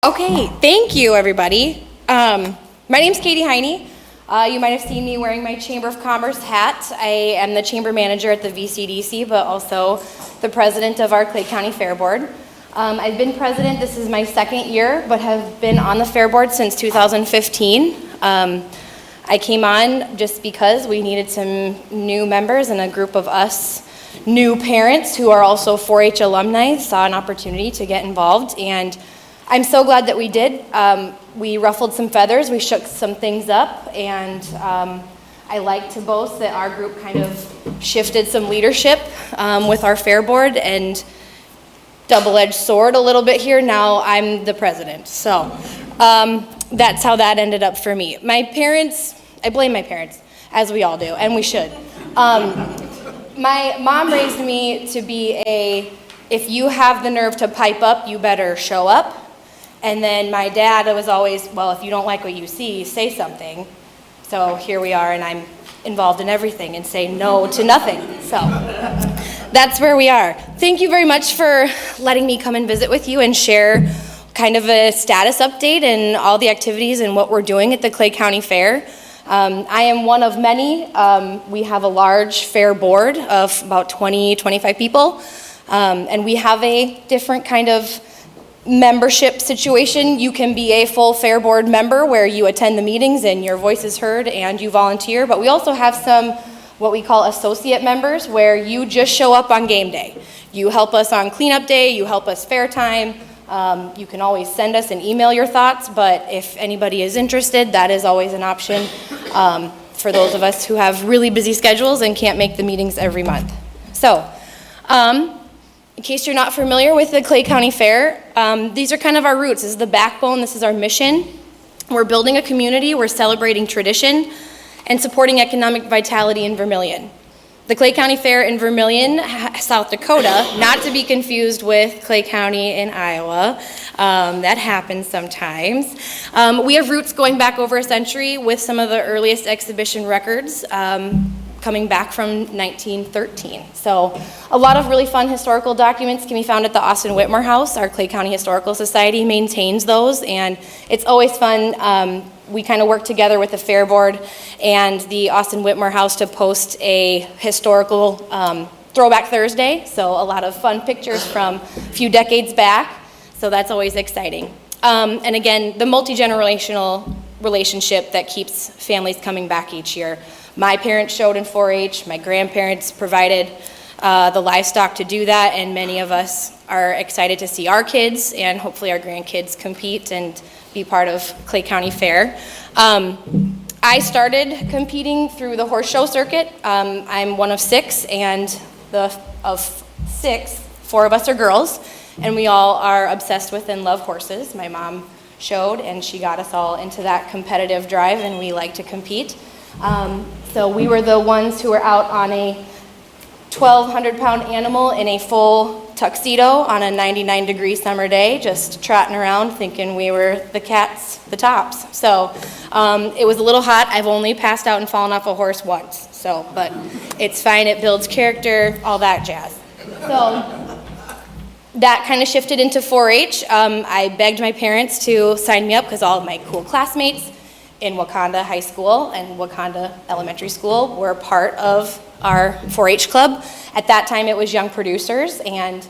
Okay, thank you, everybody. My name's Katie Heine. You might have seen me wearing my Chamber of Commerce hat. I am the chamber manager at the VCDC, but also the president of our Clay County Fair Board. I've been president, this is my second year, but have been on the Fair Board since 2015. I came on just because we needed some new members, and a group of us new parents who are also 4-H alumni saw an opportunity to get involved, and I'm so glad that we did. We ruffled some feathers, we shook some things up, and I like to boast that our group kind of shifted some leadership with our fair board, and double-edged sword a little bit here, now I'm the president. So that's how that ended up for me. My parents, I blame my parents, as we all do, and we should. My mom raised me to be if you have the nerve to pipe up, you better show up. And then my dad was always, well, if you don't like what you see, say something. So here we are, and I'm involved in everything and say no to nothing. So that's where we are. Thank you very much for letting me come and visit with you and share kind of a status update and all the activities and what we're doing at the Clay County Fair. I am one of many. We have a large fair board of about 20, 25 people, and we have a different kind of membership situation. You can be a full fair board member where you attend the meetings and your voice is heard and you volunteer, but we also have some what we call associate members where you just show up on game day. You help us on cleanup day, you help us fair time. You can always send us and email your thoughts, but if anybody is interested, that is always an option for those of us who have really busy schedules and can't make the meetings every month. So, in case you're not familiar with the Clay County Fair, these are kind of our roots. This is the backbone, this is our mission. We're building a community, we're celebrating tradition, and supporting economic vitality in Vermillion. The Clay County Fair in Vermillion, South Dakota, not to be confused with Clay County in Iowa. That happens sometimes. We have roots going back over a century with some of the earliest exhibition records coming back from 1913. So a lot of really fun historical documents can be found at the Austin Whitmer House. Our Clay County Historical Society maintains those, and it's always fun. We kind of work together with the Fair Board and the Austin Whitmer House to post a historical Throwback Thursday, so a lot of fun pictures from a few decades back, so that's always exciting. And again, the multi-generational relationship that keeps families coming back each year. My parents showed in 4-H, my grandparents provided the livestock to do that, and many of us are excited to see our kids and hopefully our grandkids compete and be part of Clay County Fair. I started competing through the horse show circuit. I'm one of 6, and of 6, 4 of us are girls, and we all are obsessed with and love horses. My mom showed, and she got us all into that competitive drive, and we like to compete. So we were the ones who were out on a 1,200-pound animal in a full tuxedo on a 99-degree summer day, just trotting around thinking we were the cats, the tops. So it was a little hot. I've only passed out and fallen off a horse once. So, but it's fine. It builds character, all that jazz. So that kind of shifted into 4-H. I begged my parents to sign me up because all of my cool classmates in Wakanda High School and Wakanda Elementary School were part of our 4-H club. At that time, it was Young Producers, and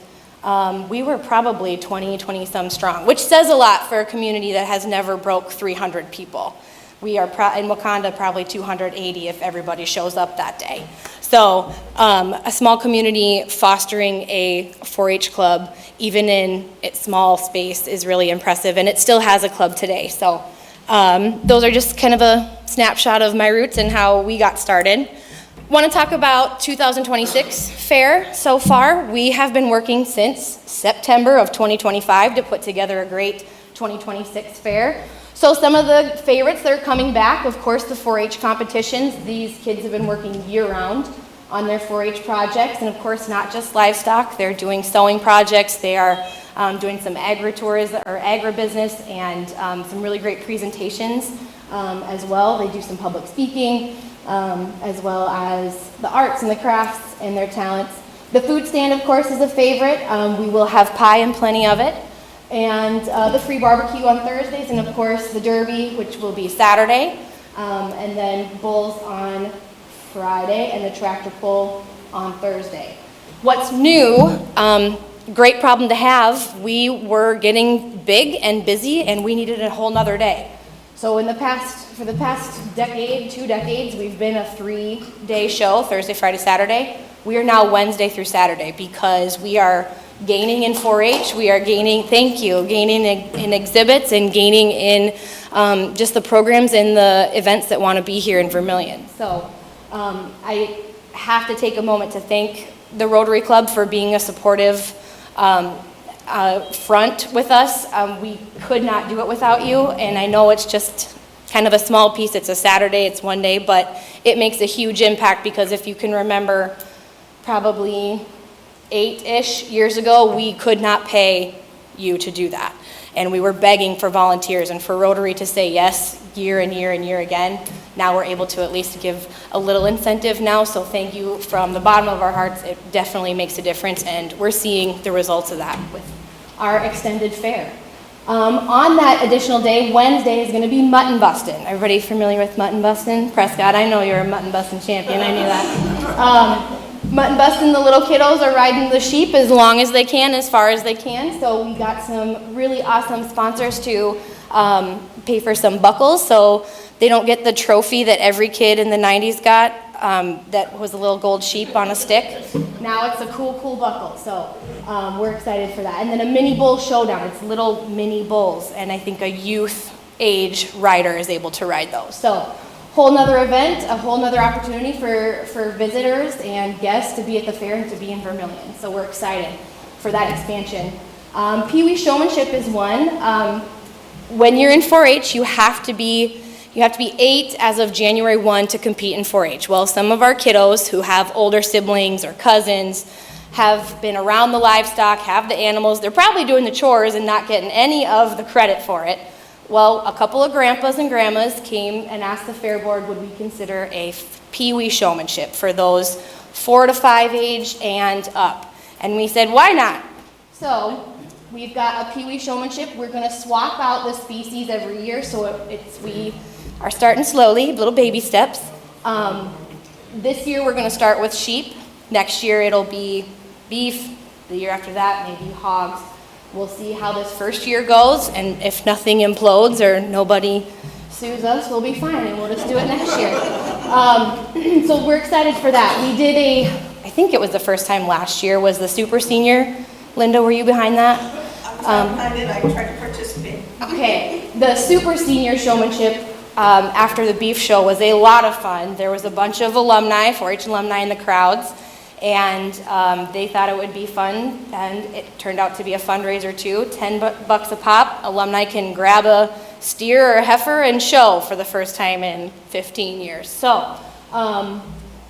we were probably 20-some strong, which says a lot for a community that has never broke 300 people. We are in Wakanda probably 280 if everybody shows up that day. So a small community fostering a 4-H club, even in its small space, is really impressive, and it still has a club today. So those are just kind of a snapshot of my roots and how we got started. Want to talk about 2026 fair so far. We have been working since September of 2025 to put together a great 2026 fair. So some of the favorites that are coming back, of course, the 4-H competitions. These kids have been working year-round on their 4-H projects, and of course, not just livestock. They're doing sewing projects. They are doing some agritourism or agribusiness and some really great presentations as well. They do some public speaking, as well as the arts and the crafts and their talents. The food stand, of course, is a favorite. We will have pie and plenty of it. and the free barbecue on Thursdays, and of course the derby, which will be Saturday, and then bulls on Friday, and the tractor pull on Thursday. What's new, great problem to have, we were getting big and busy, and we needed a whole nother day. So for the past decade, 2 decades, we've been a 3-day show, Thursday, Friday, Saturday. We are now Wednesday through Saturday because we are gaining in 4-H, we are gaining, gaining in exhibits and gaining in just the programs and the events that want to be here in Vermillion. So I have to take a moment to thank the Rotary Club for being a supportive front with us. We could not do it without you, and I know it's just kind of a small piece. It's a Saturday, it's one day, but it makes a huge impact because if you can remember, probably 8-ish years ago, we could not pay you to do that. And we were begging for volunteers and for Rotary to say yes year and year and year again. Now we're able to at least give a little incentive now, so thank you from the bottom of our hearts. It definitely makes a difference, and we're seeing the results of that with our extended fair. On that additional day, Wednesday is going to be mutton bustin'. Everybody familiar with mutton bustin'? Prescott, I know you're a mutton bustin' champion. I knew that. Mutton bustin', the little kiddos are riding the sheep as long as they can, as far as they can. So we got some really awesome sponsors to pay for some buckles, so they don't get the trophy that every kid in the 90s got that was a little gold sheep on a stick. Now it's a cool buckle, so we're excited for that. And then a mini bull showdown. It's little mini bulls, and I think a youth age rider is able to ride those. So whole nother event, a whole nother opportunity for visitors and guests to be at the fair and to be in Vermillion. So we're excited for that expansion. Pee-wee showmanship is one. When you're in 4-H, you have to be 8 as of January 1 to compete in 4-H. Well, some of our kiddos who have older siblings or cousins have been around the livestock, have the animals. They're probably doing the chores and not getting any of the credit for it. Well, a couple of grandpas and grandmas came and asked the fair board, would we consider a pee-wee showmanship for those 4 to 5 age and up? And we said, why not? So we've got a pee-wee showmanship. We're going to swap out the species every year, so we are starting slowly, little baby steps. This year we're going to start with sheep. Next year it'll be beef. The year after that, maybe hogs. We'll see how this first year goes, and if nothing implodes or nobody sues us, we'll be fine, and we'll just do it next year. So we're excited for that. We did I think it was the first time last year, was the super senior. Linda, were you behind that? I did. I tried to participate. Okay, the super senior showmanship after the beef show was a lot of fun. There was a bunch of alumni, 4-H alumni in the crowds, and they thought it would be fun, and it turned out to be a fundraiser too. $10 a pop. Alumni can grab a steer or a heifer and show for the first time in 15 years. So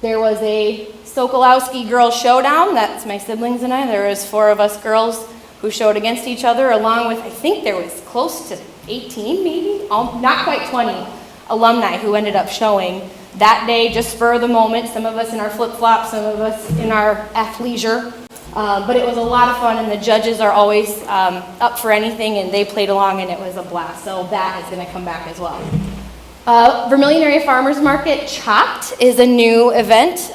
there was a Sokolowski Girls Showdown. That's my siblings and I. There was 4 of us girls who showed against each other, along with, I think there was close to 18 maybe, not quite 20 alumni who ended up showing that day, just spur of the moment. Some of us in our flip-flops, some of us in our athleisure. But it was a lot of fun, and the judges are always up for anything, and they played along, and it was a blast. So that is going to come back as well. Vermillion Area Farmers Market Chopped is a new event.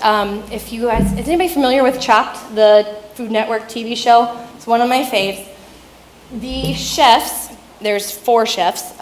If you guys, is anybody familiar with Chopped, the Food Network TV show? It's one of my faves. The chefs, there's 4 chefs,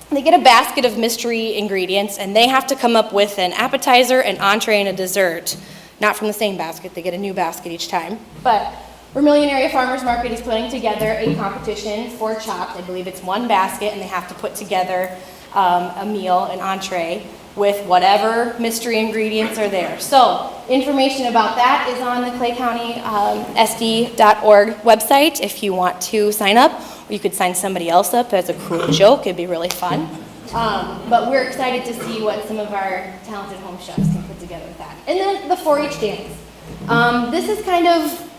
they get a basket of mystery ingredients, and they have to come up with an appetizer, an entree, and a dessert. Not from the same basket, they get a new basket each time. But Vermillion Area Farmers Market is putting together a competition for Chopped. I believe it's 1 basket, and they have to put together a meal, an entree, with whatever mystery ingredients are there. So information about that is on the Clay County SD.org website if you want to sign up. Or you could sign somebody else up as a cruel joke. It'd be really fun. But we're excited to see what some of our talented home chefs can put together with that. And then the 4-H dance. This is kind of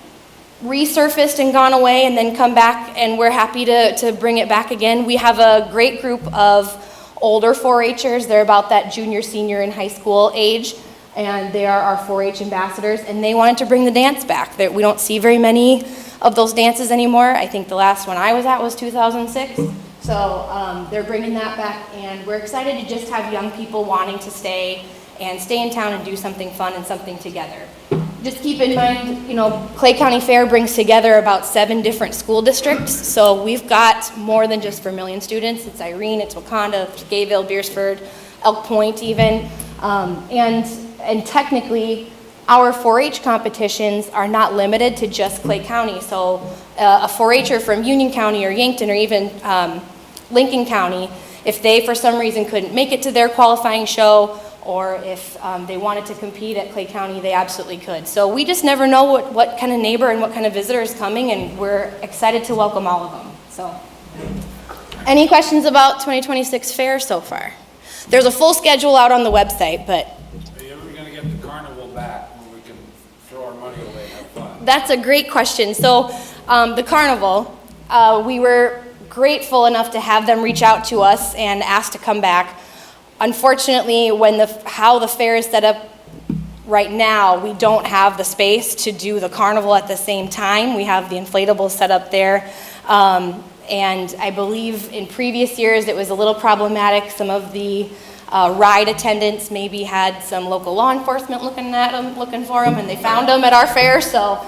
resurfaced and gone away and then come back, and we're happy to bring it back again. We have a great group of older 4-Hers. They're about that junior, senior, and high school age, and they are our 4-H ambassadors, and they wanted to bring the dance back. We don't see very many of those dances anymore. I think the last one I was at was 2006. So they're bringing that back, and we're excited to just have young people wanting to stay in town and do something fun and something together. Just keep in mind, Clay County Fair brings together about 7 different school districts. So we've got more than just Vermillion students. It's Irene, it's Wakanda, Gayville, Beersford, Elk Point even. And technically, our 4-H competitions are not limited to just Clay County. So a 4-H'er from Union County or Yankton or even Lincoln County, if they for some reason couldn't make it to their qualifying show, or if they wanted to compete at Clay County, they absolutely could. So we just never know what kind of neighbor and what kind of visitor is coming, and we're excited to welcome all of them. So, any questions about 2026 fair so far? There's a full schedule out on the website, but... Are you ever going to get the carnival back where we can throw our money away and have fun? That's a great question. So, the carnival, we were grateful enough to have them reach out to us and ask to come back. Unfortunately, how the fair is set up right now, we don't have the space to do the carnival at the same time. We have the inflatable set up there. And I believe in previous years it was a little problematic. Some of the ride attendants maybe had some local law enforcement looking for them, and they found them at our fair. So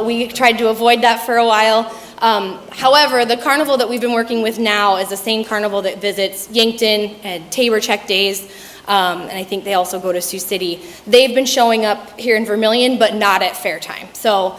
we tried to avoid that for a while. However, the carnival that we've been working with now is the same carnival that visits Yankton and Tabor Check Days, and I think they also go to Sioux City. They've been showing up here in Vermillion, but not at fair time. So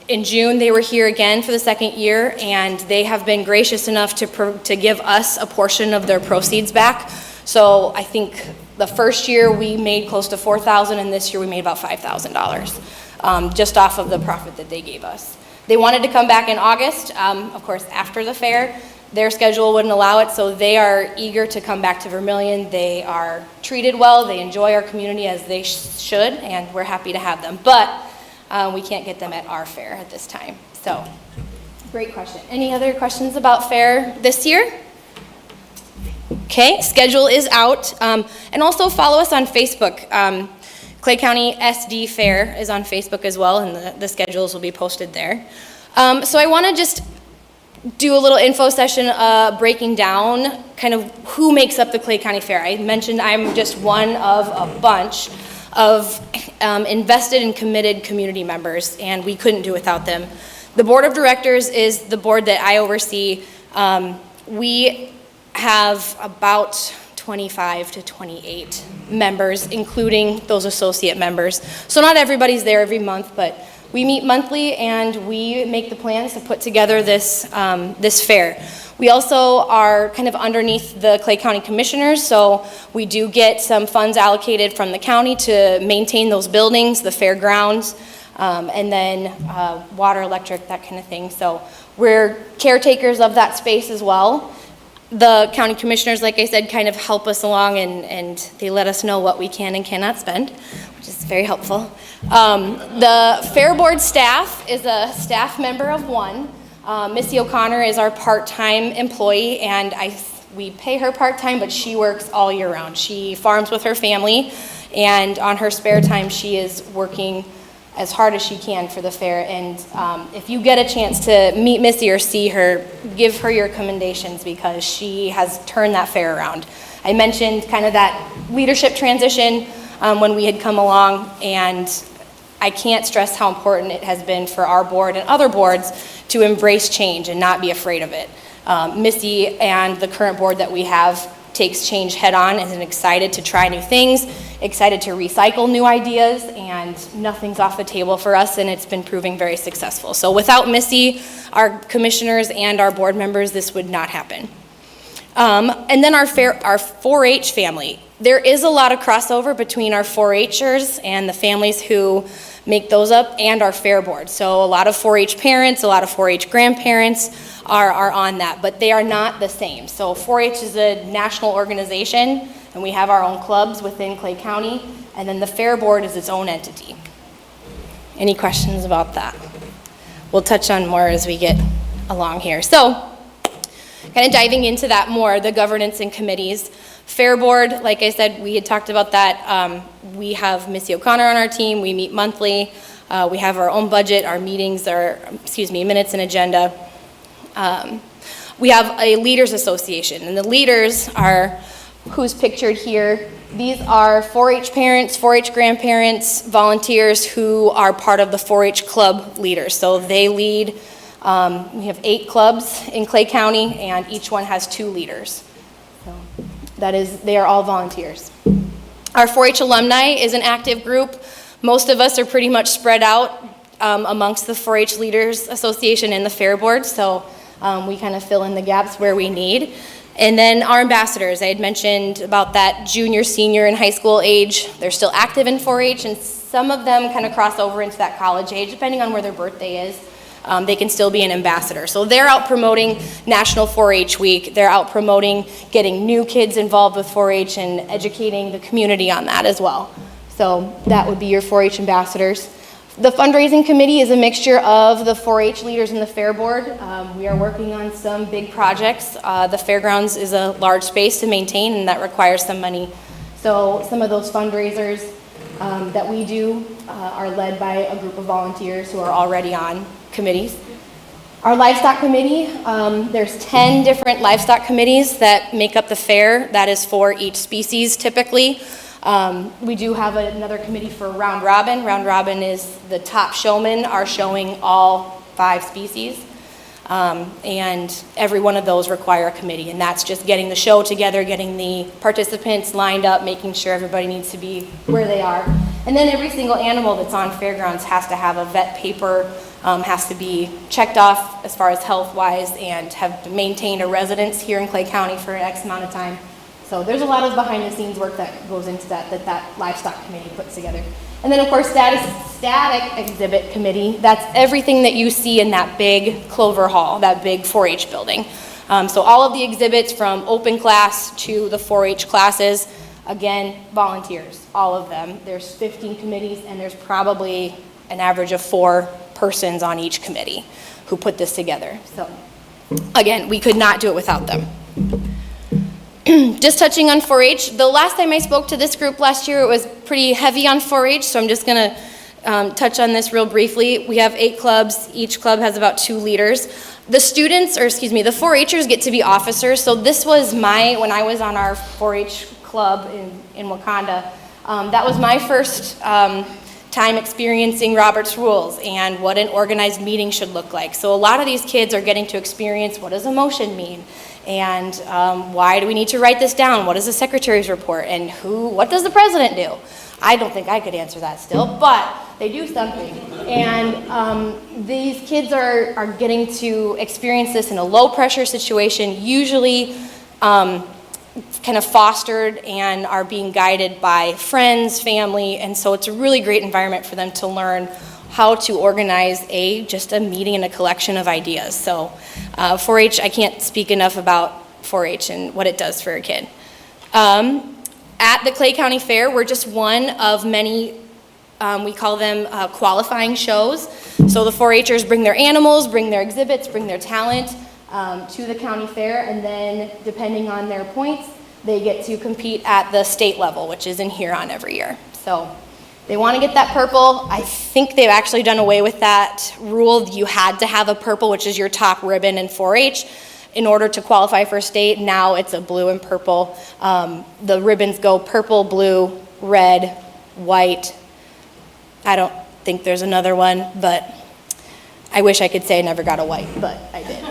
in June, they were here again for the 2nd year, and they have been gracious enough to give us a portion of their proceeds back. So I think the first year we made close to $4,000, and this year we made about $5,000 just off of the profit that they gave us. They wanted to come back in August, of course, after the fair. Their schedule wouldn't allow it, so they are eager to come back to Vermillion. They are treated well. They enjoy our community as they should, and we're happy to have them. But we can't get them at our fair at this time. So, great question. Any other questions about fair this year? Okay, schedule is out. And also follow us on Facebook. Clay County SD Fair is on Facebook as well, and the schedules will be posted there. So I want to just do a little info session breaking down kind of who makes up the Clay County Fair. I mentioned I'm just one of a bunch of invested and committed community members, and we couldn't do without them. The board of directors is the board that I oversee. We have about 25 to 28 members, including those associate members. So not everybody's there every month, but we meet monthly and we make the plans to put together this fair. We also are kind of underneath the Clay County Commissioners, so we do get some funds allocated from the county to maintain those buildings, the fairgrounds, and then water, electric, that kind of thing. So we're caretakers of that space as well. The county commissioners, like I said, kind of help us along, and they let us know what we can and cannot spend, which is very helpful. The Fair Board staff is a staff member of 1. Missy O'Connor is our part-time employee, and we pay her part-time, but she works all year round. She farms with her family, and on her spare time, she is working as hard as she can for the fair. And if you get a chance to meet Missy or see her, give her your commendations because she has turned that fair around. I mentioned kind of that leadership transition when we had come along, and I can't stress how important it has been for our board and other boards to embrace change and not be afraid of it. Missy and the current board that we have takes change head on and is excited to try new things, excited to recycle new ideas, and nothing's off the table for us, and it's been proving very successful. So without Missy, our commissioners and our board members, this would not happen. And then our 4-H family. There is a lot of crossover between our 4-H'ers and the families who make those up and our fair board. So a lot of 4-H parents, a lot of 4-H grandparents are on that, but they are not the same. So 4-H is a national organization, and we have our own clubs within Clay County, and then the fair board is its own entity. Any questions about that? We'll touch on more as we get along here. So, kind of diving into that more, the governance and committees. Fair board, like I said, we had talked about that. We have Missy O'Connor on our team. We meet monthly. We have our own budget, our meetings, minutes and agenda. We have a leaders association, and the leaders are who's pictured here. These are 4-H parents, 4-H grandparents, volunteers who are part of the 4-H club leaders. So they lead, we have 8 clubs in Clay County, and each one has 2 leaders. So they are all volunteers. Our 4-H alumni is an active group. Most of us are pretty much spread out amongst the 4-H Leaders Association and the Fair Board, so we kind of fill in the gaps where we need. And then our ambassadors, I had mentioned about that junior, senior, and high school age. They're still active in 4-H, and some of them kind of cross over into that college age, depending on where their birthday is. They can still be an ambassador. So they're out promoting National 4-H Week. They're out promoting getting new kids involved with 4-H and educating the community on that as well. So that would be your 4-H ambassadors. The fundraising committee is a mixture of the 4-H leaders and the Fair Board. We are working on some big projects. The fairgrounds is a large space to maintain, and that requires some money. So some of those fundraisers that we do are led by a group of volunteers who are already on committees. Our livestock committee, there's 10 different livestock committees that make up the fair. That is for each species typically. We do have another committee for round robin. Round robin is the top showmen are showing all 5 species. And every one of those require a committee, and that's just getting the show together, getting the participants lined up, making sure everybody needs to be where they are. And then every single animal that's on fairgrounds has to have a vet paper, has to be checked off as far as health-wise, and have maintained a residence here in Clay County for X amount of time. So there's a lot of behind-the-scenes work that goes into that livestock committee puts together. And then, of course, static exhibit committee. That's everything that you see in that big Clover Hall, that big 4-H building. So all of the exhibits from open class to the 4-H classes, again, volunteers, all of them. There's 15 committees, and there's probably an average of 4 persons on each committee who put this together. So, again, we could not do it without them. Just touching on 4-H, the last time I spoke to this group last year, it was pretty heavy on 4-H, so I'm just going to touch on this real briefly. We have 8 clubs. Each club has about 2 leaders. The 4-Hers get to be officers, so this was when I was on our 4-H club in Wakanda, that was my first time experiencing Robert's Rules and what an organized meeting should look like. So a lot of these kids are getting to experience what does a motion mean, and why do we need to write this down? What is the secretary's report? And what does the president do? I don't think I could answer that still, but they do something. And these kids are getting to experience this in a low pressure situation, usually kind of fostered and are being guided by friends, family, and so it's a really great environment for them to learn how to organize just a meeting and a collection of ideas. So 4-H, I can't speak enough about 4-H and what it does for a kid. At the Clay County Fair, we're just one of many, we call them qualifying shows. So the 4-Hers bring their animals, bring their exhibits, bring their talent to the county fair, and then depending on their points, they get to compete at the state level, which is in Huron every year. So they want to get that purple. I think they've actually done away with that rule. You had to have a purple, which is your top ribbon in 4-H, in order to qualify for state. Now it's a blue and purple. The ribbons go purple, blue, red, white. I don't think there's another one, but I wish I could say I never got a white, but I did.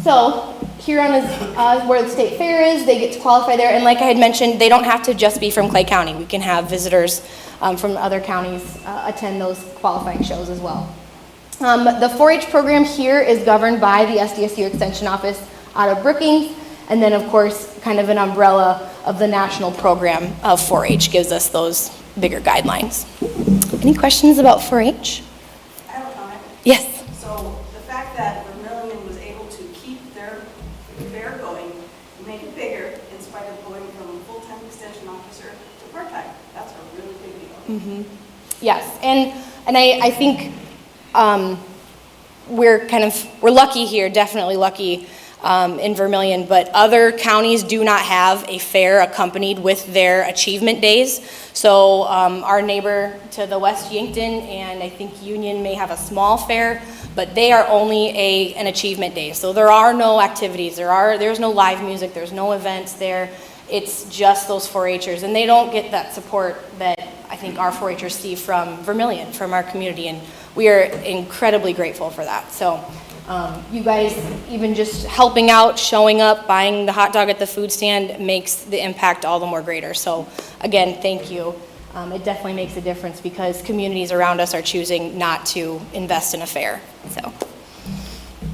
So Huron is where the state fair is. They get to qualify there, and like I had mentioned, they don't have to just be from Clay County. We can have visitors from other counties attend those qualifying shows as well. The 4-H program here is governed by the SDSU Extension Office out of Brookings, and then of course kind of an umbrella of the national program of 4-H gives us those bigger guidelines. Any questions about 4-H? I have a comment. Yes. So the fact that Vermillion was able to keep their fair going, make it bigger, in spite of going from full-time extension officer to part-time, that's a really big deal. Mm-hmm. Yes, and I think we're lucky here, definitely lucky. in Vermillion, but other counties do not have a fair accompanied with their achievement days. So our neighbor to the west, Yankton, and I think Union may have a small fair, but they are only an achievement day. So there are no activities, there's no live music, there's no events there. It's just those 4-Hers, and they don't get that support that I think our 4-Hers see from Vermillion, from our community, and we are incredibly grateful for that. So you guys, even just helping out, showing up, buying the hot dog at the food stand makes the impact all the more greater. So again, thank you. It definitely makes a difference because communities around us are choosing not to invest in a fair. So,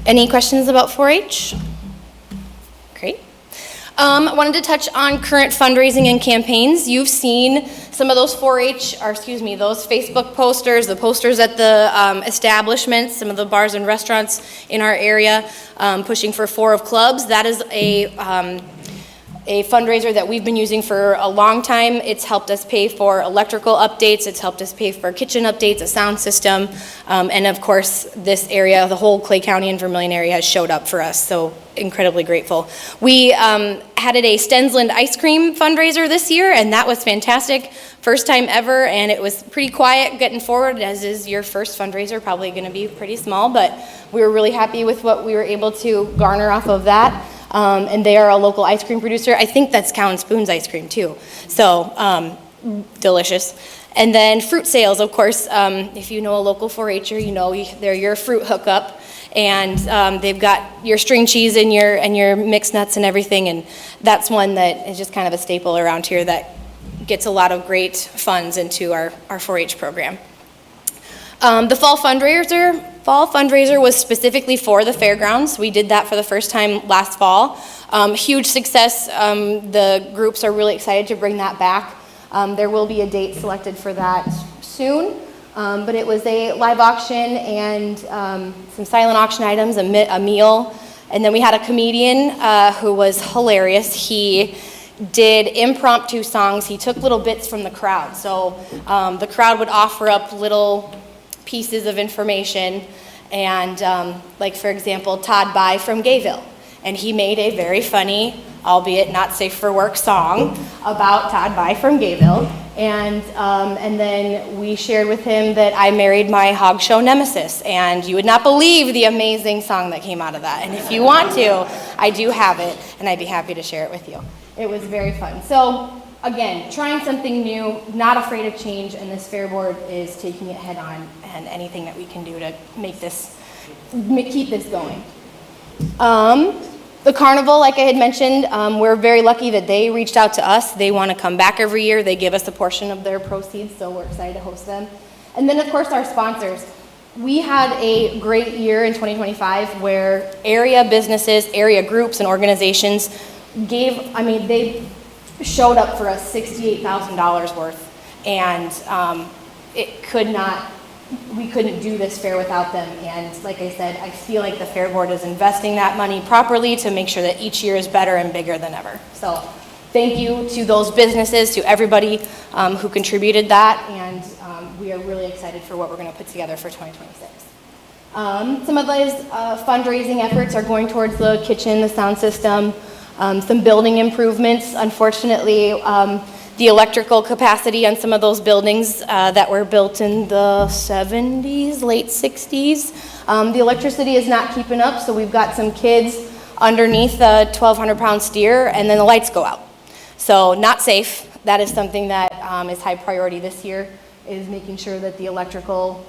any questions about 4-H? Great. I wanted to touch on current fundraising and campaigns. You've seen some of those 4-H, or excuse me, those Facebook posters, the posters at the establishments, some of the bars and restaurants in our area, pushing for 4 of clubs. That is a fundraiser that we've been using for a long time. It's helped us pay for electrical updates, it's helped us pay for kitchen updates, a sound system, and of course, this area, the whole Clay County and Vermillion area has showed up for us, so incredibly grateful. We added a Stensland ice cream fundraiser this year, and that was fantastic. First time ever, and it was pretty quiet getting forward, as is your first fundraiser, probably gonna be pretty small, but we were really happy with what we were able to garner off of that. And they are a local ice cream producer. I think that's Cow and Spoon's ice cream too. So delicious. And then fruit sales, of course. If you know a local 4-Her, you know they're your fruit hookup, and they've got your string cheese and your mixed nuts and everything. And that's one that is just kind of a staple around here that gets a lot of great funds into our 4-H program. The fall fundraiser was specifically for the fairgrounds. We did that for the first time last fall. Huge success. The groups are really excited to bring that back. There will be a date selected for that soon, but it was a live auction and some silent auction items, a meal, and then we had a comedian who was hilarious. He did impromptu songs. He took little bits from the crowd. So the crowd would offer up little pieces of information, and like for example, Todd By from Gayville, and he made a very funny, albeit not safe for work song about Todd By from Gayville, and then we shared with him that I married my hog show nemesis, and you would not believe the amazing song that came out of that, and if you want to, I do have it, and I'd be happy to share it with you. It was very fun. So again, trying something new, not afraid of change, and this Fair Board is taking it head on, and anything that we can do to make this, keep this going. The carnival, like I had mentioned, we're very lucky that they reached out to us. They want to come back every year. They give us a portion of their proceeds, so we're excited to host them. And then of course our sponsors. We had a great year in 2025 where area businesses, area groups, and organizations they showed up for us $68,000 worth, and we couldn't do this fair without them. And like I said, I feel like the Fair Board is investing that money properly to make sure that each year is better and bigger than ever. So thank you to those businesses, to everybody who contributed that, and we are really excited for what we're going to put together for 2026. Some of those fundraising efforts are going towards the kitchen, the sound system, some building improvements. Unfortunately, the electrical capacity on some of those buildings that were built in the 70s, late 60s, the electricity is not keeping up, so we've got some kids underneath a 1,200-pound steer, and then the lights go out. So not safe. That is something that is high priority this year, is making sure that the electrical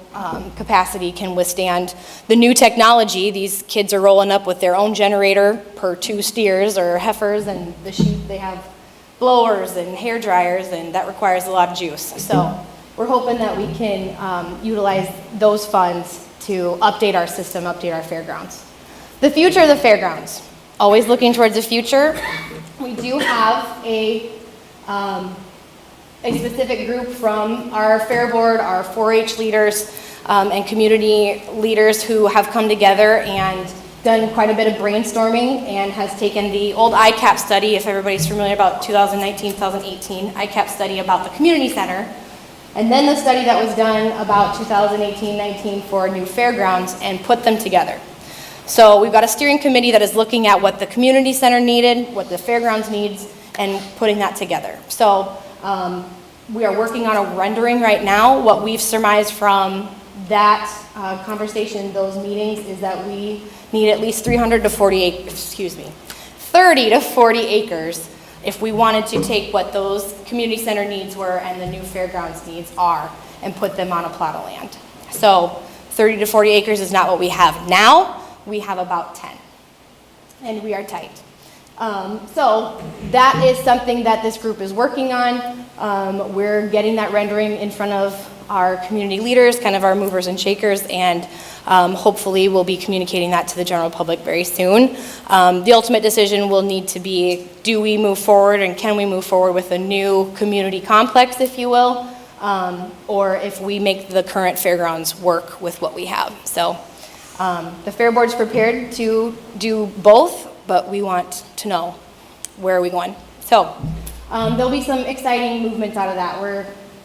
capacity can withstand the new technology. These kids are rolling up with their own generator per 2 steers or heifers, and the sheep, they have blowers and hair dryers, and that requires a lot of juice. So we're hoping that we can utilize those funds to update our system, update our fairgrounds. The future of the fairgrounds, always looking towards the future. We do have a specific group from our Fair Board, our 4-H leaders, and community leaders who have come together and done quite a bit of brainstorming, and has taken the old ICAP study, if everybody's familiar about 2019, 2018 ICAP study about the community center, and then the study that was done about 2018-19 for new fairgrounds, and put them together. So we've got a steering committee that is looking at what the community center needed, what the fairgrounds needs, and putting that together. So we are working on a rendering right now. What we've surmised from that conversation, those meetings, is that we need at least 30 to 40 acres if we wanted to take what those community center needs were and the new fairgrounds needs are and put them on a plot of land. So 30 to 40 acres is not what we have now. We have about 10, and we are tight. So that is something that this group is working on. We're getting that rendering in front of our community leaders, kind of our movers and shakers, and hopefully we'll be communicating that to the general public very soon. The ultimate decision will need to be, do we move forward and can we move forward with a new community complex, if you will, or if we make the current fairgrounds work with what we have. So the Fair Board's prepared to do both, but we want to know where are we going. So there'll be some exciting movements out of that.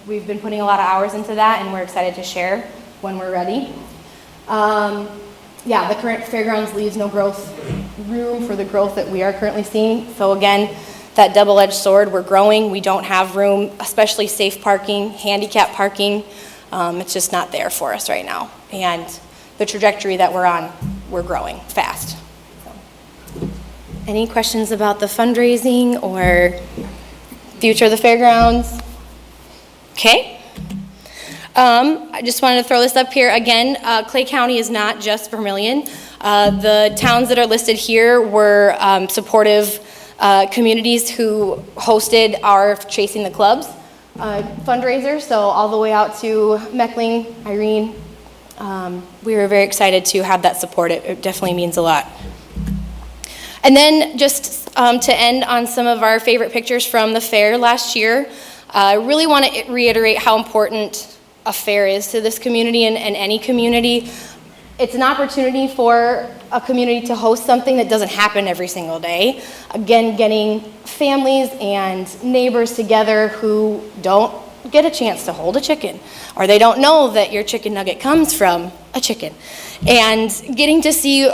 We've been putting a lot of hours into that, and we're excited to share when we're ready. Yeah, the current fairgrounds leaves no room for the growth that we are currently seeing. So again, that double-edged sword, we're growing. We don't have room, especially safe parking, handicap parking. It's just not there for us right now. And the trajectory that we're on, we're growing fast. So, any questions about the fundraising or future of the fairgrounds? Okay. I just wanted to throw this up here again. Clay County is not just Vermillion. The towns that are listed here were supportive communities who hosted our Chasing the Clubs fundraiser. So all the way out to Meckling, Irene. We were very excited to have that support. It definitely means a lot. And then just to end on some of our favorite pictures from the fair last year. I really want to reiterate how important a fair is to this community and any community. It's an opportunity for a community to host something that doesn't happen every single day. Again, getting families and neighbors together who don't get a chance to hold a chicken, or they don't know that your chicken nugget comes from a chicken. And getting to see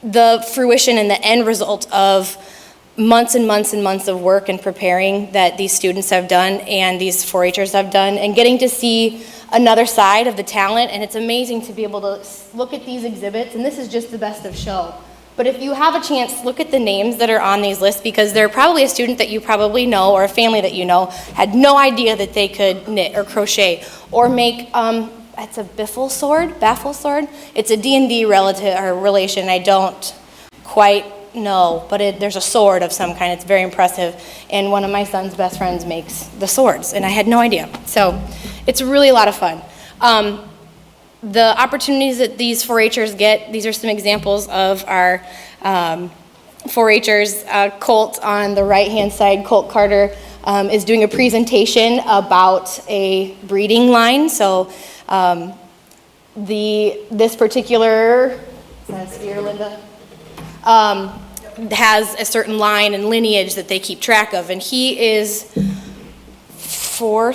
the fruition and the end result of months and months and months of work and preparing that these students have done and these 4-Hers have done, and getting to see another side of the talent. And it's amazing to be able to look at these exhibits, and this is just the best of show. But if you have a chance, look at the names that are on these lists, because they're probably a student that you probably know or a family that you know had no idea that they could knit or crochet or make, it's a baffle sword? It's a D&D relative or relation. I don't quite know, but there's a sword of some kind. It's very impressive. And one of my son's best friends makes the swords, and I had no idea. So it's really a lot of fun. The opportunities that these 4-Hers get, these are some examples of our 4-Hers. Colt on the right-hand side, Colt Carter, is doing a presentation about a breeding line. So this particular, is that a sphere, Linda? Has a certain line and lineage that they keep track of, and he is third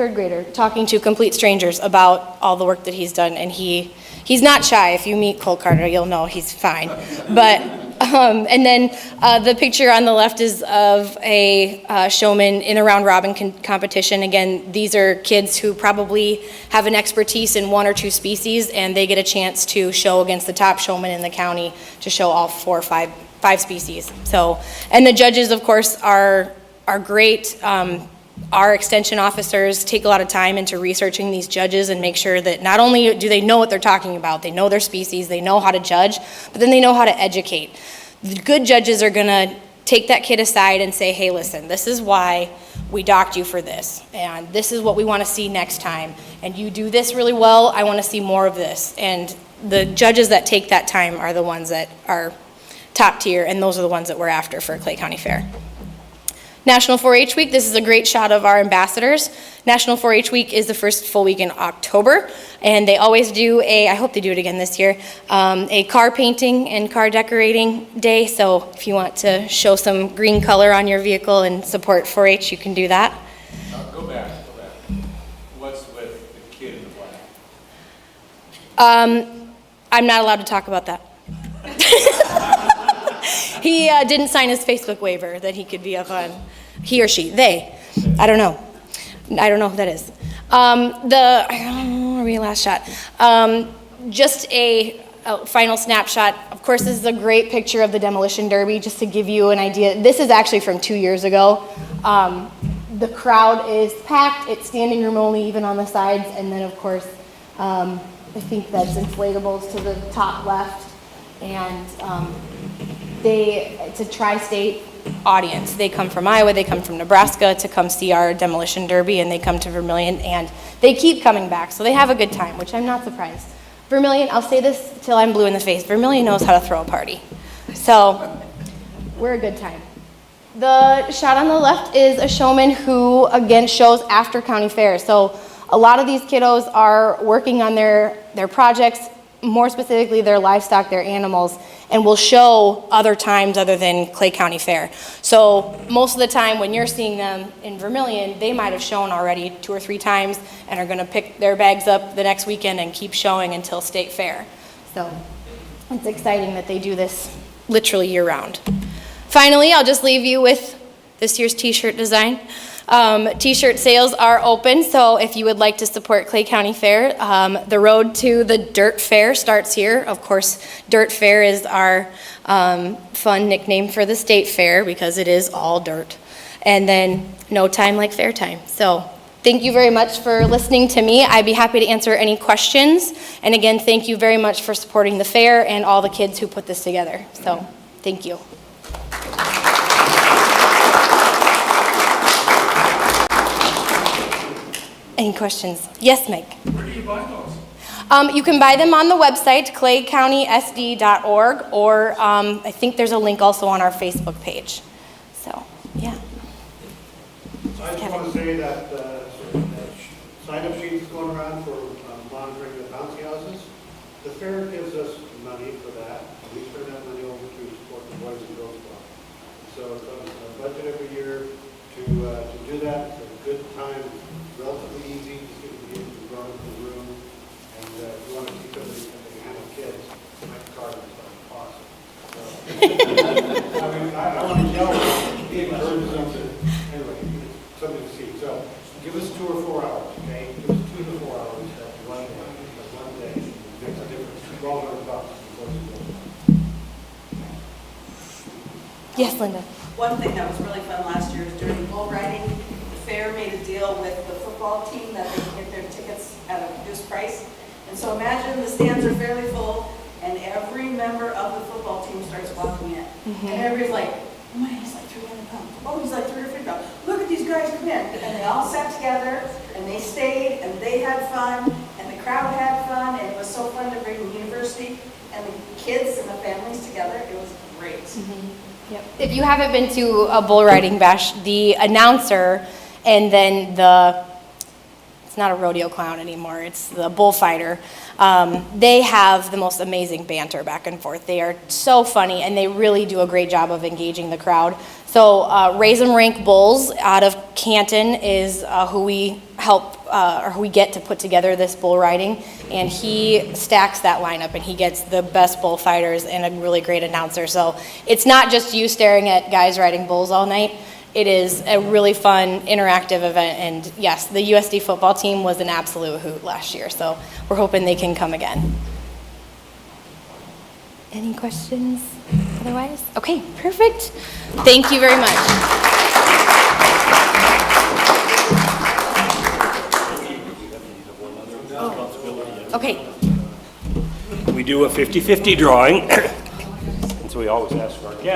grader, talking to complete strangers about all the work that he's done. And he's not shy. If you meet Cole Carter, you'll know he's fine. But and then the picture on the left is of a showman in a round robin competition. Again, these are kids who probably have an expertise in 1 or 2 species, and they get a chance to show against the top showman in the county to show all 4 or 5 species. So, and the judges, of course, are great. Our extension officers take a lot of time into researching these judges and make sure that not only do they know what they're talking about, they know their species, they know how to judge, but then they know how to educate. The good judges are gonna take that kid aside and say, hey, listen, this is why we docked you for this, and this is what we wanna see next time, and you do this really well, I wanna see more of this. And the judges that take that time are the ones that are top tier, and those are the ones that we're after for Clay County Fair. National 4-H Week, this is a great shot of our ambassadors. National 4-H Week is the first full week in October, and they always do I hope they do it again this year, a car painting and car decorating day. So if you want to show some green color on your vehicle and support 4-H, you can do that. Go back. What's with the kid in the black? I'm not allowed to talk about that. He didn't sign his Facebook waiver that he could be up on, he or she, they, I don't know. I don't know who that is. Where are we last shot? Just a final snapshot. Of course, this is a great picture of the demolition derby, just to give you an idea. This is actually from 2 years ago. The crowd is packed. It's standing room only, even on the sides. And then, of course, I think that's inflatables to the top left. And it's a tri-state audience. They come from Iowa, they come from Nebraska to come see our demolition derby, and they come to Vermillion, and they keep coming back. So they have a good time, which I'm not surprised. Vermillion, I'll say this till I'm blue in the face, Vermillion knows how to throw a party. So we're a good time. The shot on the left is a showman who, again, shows after county fair. So a lot of these kiddos are working on their projects, more specifically their livestock, their animals, and will show other times other than Clay County Fair. So most of the time when you're seeing them in Vermillion, they might have shown already 2 or 3 times and are gonna pick their bags up the next weekend and keep showing until State Fair. So it's exciting that they do this literally year round. Finally, I'll just leave you with this year's t-shirt design. T-shirt sales are open, so if you would like to support Clay County Fair, the road to the Dirt Fair starts here. Of course, Dirt Fair is our fun nickname for the state fair because it is all dirt. And then no time like fair time. So thank you very much for listening to me. I'd be happy to answer any questions. And again, thank you very much for supporting the fair and all the kids who put this together. So thank you. Any questions? Yes, Mike? Where do you buy those? You can buy them on the website, claycountysd.org, or I think there's a link also on our Facebook page. So, yeah. So I just want to say that sign-up sheets going around for monitoring the bouncy houses. The fair gives us money for that. We turn that money over to support the Boys and Girls Club. So it's a budget every year to do that. It's a good time, relatively easy to get to run into the room. And if you want to teach them to handle kids, my card is awesome. So, I want to yell at the encourage them to, anyway, something to see. So give us 2 or 4 hours, okay? Give us 2 to 4 hours one day. Makes a difference. $1,200. Yes, Linda. One thing that was really fun last year is during bull riding, the fair made a deal with the football team that they can get their tickets at a reduced price. And so imagine the stands are fairly full, and every member of the football team starts walking in. And everybody's like, oh my, he's like 300 pounds. Oh, he's like 350 pounds. Look at these guys come in. And they all sat together, and they stayed, and they had fun, and the crowd had fun, and it was so fun to bring the university and the kids and the families together. It was great. Yep. If you haven't been to a bull riding bash, the announcer and then it's not a rodeo clown anymore, it's the bullfighter, they have the most amazing banter back and forth. They are so funny, and they really do a great job of engaging the crowd. So Raise 'em Rank Bulls out of Canton is who we help, or who we get to put together this bull riding, and he stacks that lineup, and he gets the best bullfighters and a really great announcer. So it's not just you staring at guys riding bulls all night. It is a really fun, interactive event, and yes, the USD football team was an absolute hoot last year, so we're hoping they can come again. Any questions otherwise? Okay, perfect. Thank you very much. Okay. We do a 50-50 drawing, and so we always ask our guests